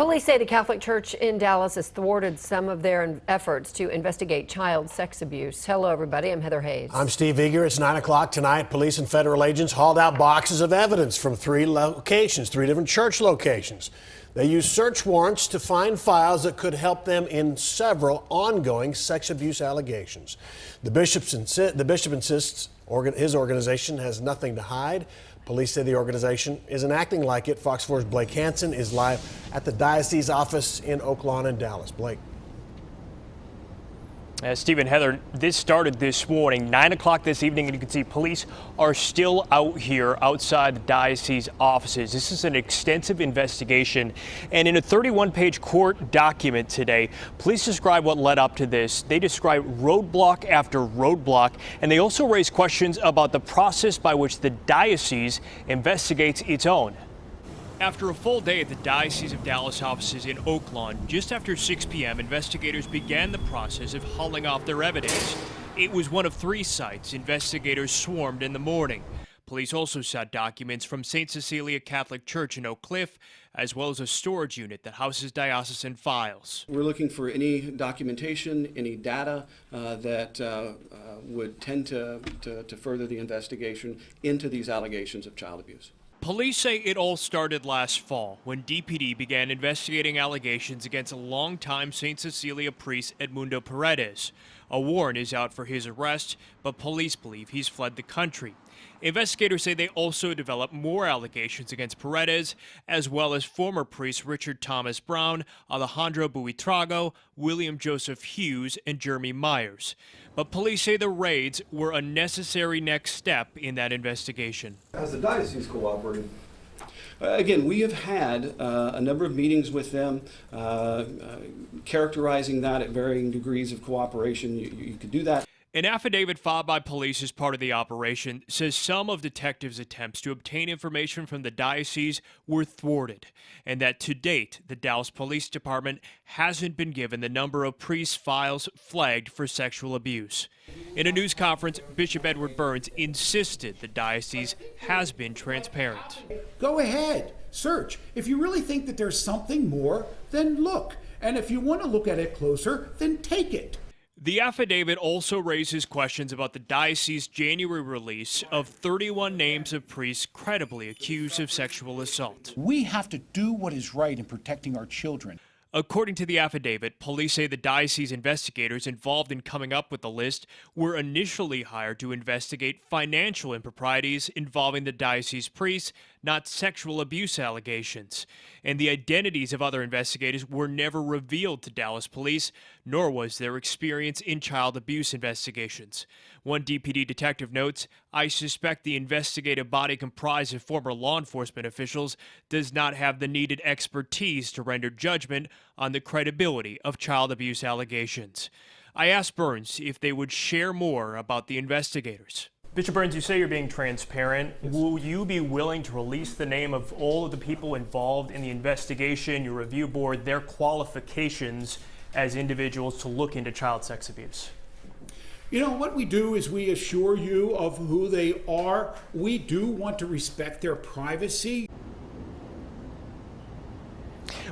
Police say the Catholic Church in Dallas has thwarted some of their efforts to investigate child sex abuse. Hello, everybody. I'm Heather Hayes. I'm Steve Eager. It's 9 o'clock tonight. Police and federal agents hauled out boxes of evidence from three different church locations. They used search warrants to find files that could help them in several ongoing sex abuse allegations. The bishop insists his organization has nothing to hide. Police say the organization isn't acting like it. Fox 4's Blake Hansen is live at the diocese office in Oak Lawn in Dallas. Blake. Stephen, Heather, this started this morning, 9 o'clock this evening, and you can see police are still out here outside the diocese offices. This is an extensive investigation, and in a 31-page court document today, police describe what led up to this. They describe roadblock after roadblock, and they also raise questions about the process by which the diocese investigates its own. After a full day at the Diocese of Dallas offices in Oak Lawn, just after 6 p.m., investigators began the process of hauling off their evidence. It was one of 3 sites investigators swarmed in the morning. Police also saw documents from St. Cecilia Catholic Church in Oak Cliff, as well as a storage unit that houses diocesan files. We're looking for any documentation, any data that would tend to further the investigation into these allegations of child abuse. Police say it all started last fall when DPD began investigating allegations against a longtime St. Cecilia priest Edmundo Paredes. A warrant is out for his arrest, but police believe he's fled the country. Investigators say they also developed more allegations against Paredes, as well as former priests Richard Thomas Brown, Alejandro Buitrago, William Joseph Hughes, and Jeremy Myers. But police say the raids were a necessary next step in that investigation. Has the diocese cooperated? Again, we have had a number of meetings with them, characterizing that at varying degrees of cooperation. You could do that. An affidavit filed by police as part of the operation says some of detectives' attempts to obtain information from the diocese were thwarted, and that to date, the Dallas Police Department hasn't been given the number of priest files flagged for sexual abuse. In a news conference, Bishop Edward Burns insisted the diocese has been transparent. Go ahead, search. If you really think that there's something more, then look. And if you want to look at it closer, then take it. The affidavit also raises questions about the diocese's January release of 31 names of priests credibly accused of sexual assault. We have to do what is right in protecting our children. According to the affidavit, police say the diocese investigators involved in coming up with the list were initially hired to investigate financial improprieties involving the diocese priests, not sexual abuse allegations. And the identities of other investigators were never revealed to Dallas police, nor was their experience in child abuse investigations. One DPD detective notes, "I suspect the investigative body comprised of former law enforcement officials does not have the needed expertise to render judgment on the credibility of child abuse allegations." I asked Burns if they would share more about the investigators. Bishop Burns, you say you're being transparent. Yes. Will you be willing to release the name of all of the people involved in the investigation, your review board, their qualifications as individuals to look into child sex abuse? You know, what we do is we assure you of who they are. We do want to respect their privacy.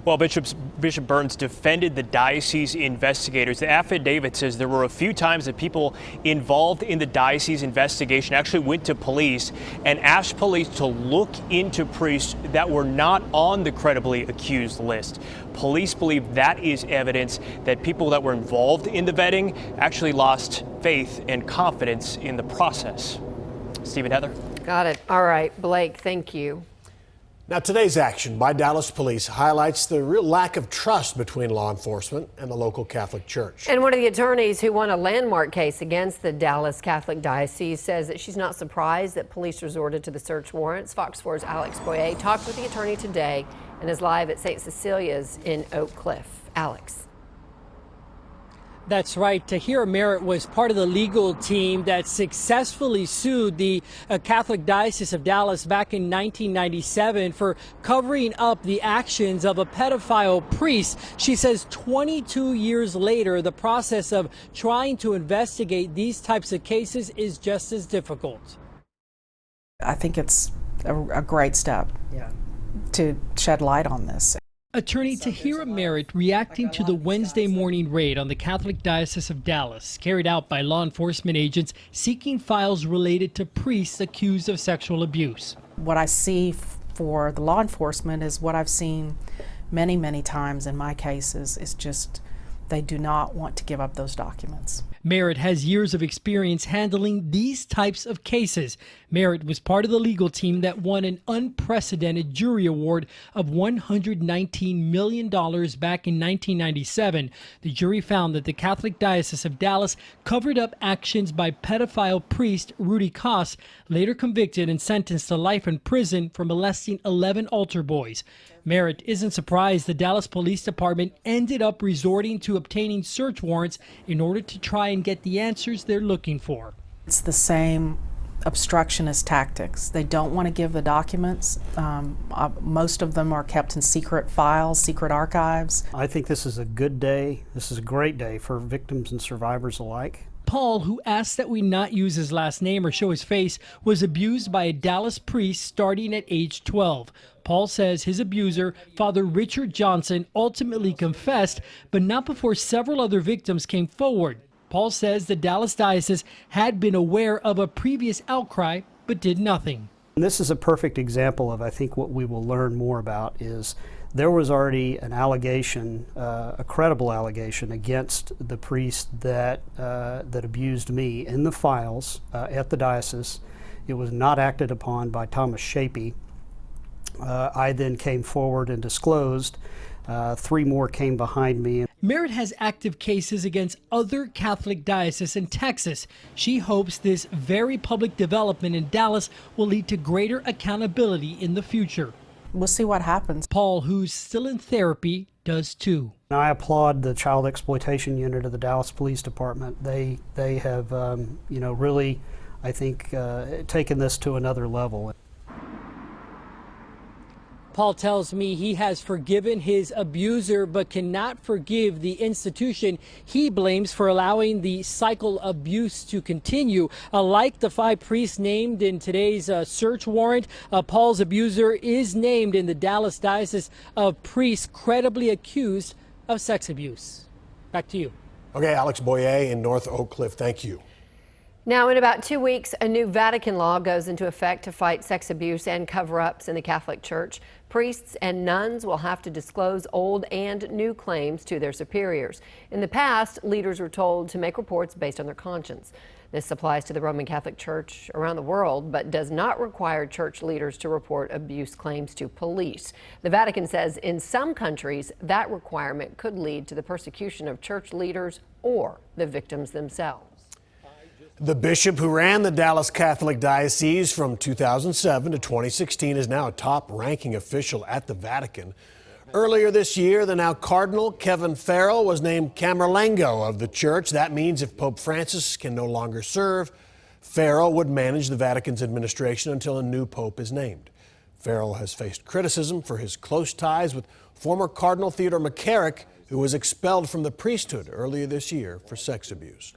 Well, Bishop Burns defended the diocese investigators. The affidavit says there were a few times that people involved in the diocese investigation actually went to police and asked police to look into priests that were not on the credibly accused list. Police believe that is evidence that people that were involved in the vetting actually lost faith and confidence in the process. Stephen, Heather. Got it. All right, Blake, thank you. Now, today's action by Dallas police highlights the real lack of trust between law enforcement and the local Catholic Church. And one of the attorneys who won a landmark case against the Dallas Catholic Diocese says that she's not surprised that police resorted to the search warrants. Fox 4's Alex Boyer talked with the attorney today and is live at St. Cecilia's in Oak Cliff. Alex. That's right. Tahira Merritt was part of the legal team that successfully sued the Catholic Diocese of Dallas back in 1997 for covering up the actions of a pedophile priest. She says 22 years later, the process of trying to investigate these types of cases is just as difficult. I think it's a great step to shed light on this. Attorney Tahira Merritt reacting to the Wednesday morning raid on the Catholic Diocese of Dallas, carried out by law enforcement agents seeking files related to priests accused of sexual abuse. What I see for the law enforcement is what I've seen many, many times in my cases, is just they do not want to give up those documents. Merritt has years of experience handling these types of cases. Merritt was part of the legal team that won an unprecedented jury award of $119 million back in 1997. The jury found that the Catholic Diocese of Dallas covered up actions by pedophile priest Rudy Koss, later convicted and sentenced to life in prison for molesting 11 altar boys. Merritt isn't surprised the Dallas Police Department ended up resorting to obtaining search warrants in order to try and get the answers they're looking for. It's the same obstructionist tactics. They don't want to give the documents. Most of them are kept in secret files, secret archives. I think this is a good day. This is a great day for victims and survivors alike. Paul, who asked that we not use his last name or show his face, was abused by a Dallas priest starting at age 12. Paul says his abuser, Father Richard Johnson, ultimately confessed, but not before several other victims came forward. Paul says the Dallas Diocese had been aware of a previous outcry, but did nothing. And this is a perfect example of, I think, what we will learn more about is there was already an allegation, a credible allegation against the priest that abused me in the files at the diocese. It was not acted upon by Thomas Shapey. I then came forward and disclosed. 3 more came behind me. Merritt has active cases against other Catholic dioceses in Texas. She hopes this very public development in Dallas will lead to greater accountability in the future. We'll see what happens. Paul, who's still in therapy, does too. I applaud the Child Exploitation Unit of the Dallas Police Department. They have, really, I think, taken this to another level. Paul tells me he has forgiven his abuser but cannot forgive the institution he blames for allowing the cycle of abuse to continue. Like the 5 priests named in today's search warrant, Paul's abuser is named in the Dallas Diocese of priests credibly accused of sex abuse. Back to you. Okay, Alex Boyer in North Oak Cliff, thank you. Now, in about 2 weeks, a new Vatican law goes into effect to fight sex abuse and cover-ups in the Catholic Church. Priests and nuns will have to disclose old and new claims to their superiors. In the past, leaders were told to make reports based on their conscience. This applies to the Roman Catholic Church around the world, but does not require church leaders to report abuse claims to police. The Vatican says in some countries, that requirement could lead to the persecution of church leaders or the victims themselves. The bishop who ran the Dallas Catholic Diocese from 2007 to 2016 is now a top-ranking official at the Vatican. Earlier this year, the now Cardinal Kevin Farrell was named Camerlengo of the church. That means if Pope Francis can no longer serve, Farrell would manage the Vatican's administration until a new pope is named. Farrell has faced criticism for his close ties with former Cardinal Theodore McCarrick, who was expelled from the priesthood earlier this year for sex abuse.